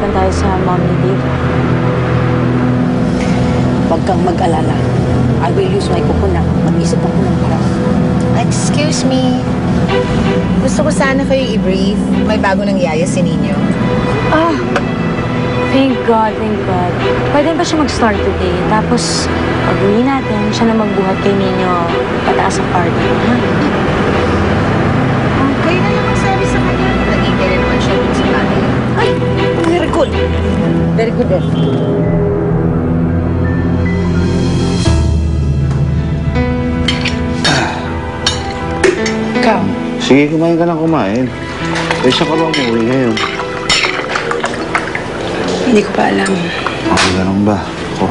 mahirapan tayo sa mom ni Dave. Huwag kang mag-alala. I will use my kukunan. Mag-isip ako ng parang. Excuse me. Gusto ko sana kayo i-brief. May bago nang yaya si Ninyo. Ah! Thank God, thank God. Pwede ba siya mag-start today? Tapos, pag-uwi natin, siya na magbuhat kay Ninyo pataas ang party. Ha? Kayo na lang magsabi sa kanya. Nag-i-get naman siya dun sa bahay. Ay! Very good. Very good, eh. Ikaw? Sige, kumain ka ng kumain. Eh, saan ka ba umuwi ngayon? Hindi ko pa alam. Okay, ganun ba? Ako.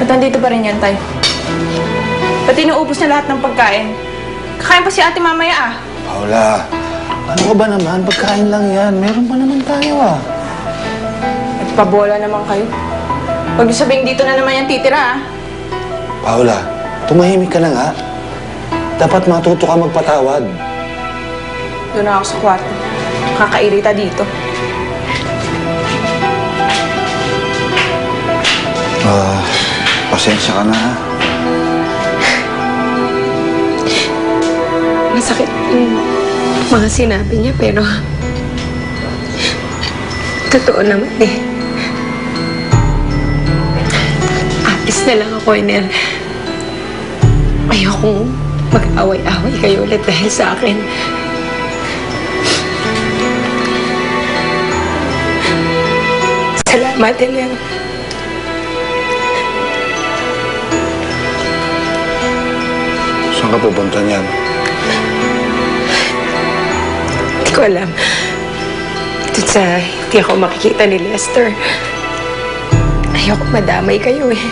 Ba't nandito pa rin yan, Tay? Ba't inuubos na lahat ng pagkain? Kakain pa si ate mamaya, ah. Paula, ano ka ba naman? Pagkain lang yan. Meron pa naman tayo, ah. Nagpabola naman kayo. Huwag niyo sabihin dito na naman yan titira, ah. Paula, tumahimik ka na nga. Dapat matuto ka magpatawad. Doon na ako sa kwarto. Kakairita dito. Pasensya ka na, ha? Masakit yung mga sinabi niya, pero totoo naman eh. Atis na lang ako, Iner. Ayokong mag-away-away kayo ulit dahil sa akin. Salamat, Iner. Saan ka pupunta niyan? Hindi ko alam. Doon sa hindi ako makikita ni Lester. Ayoko madamay kayo eh.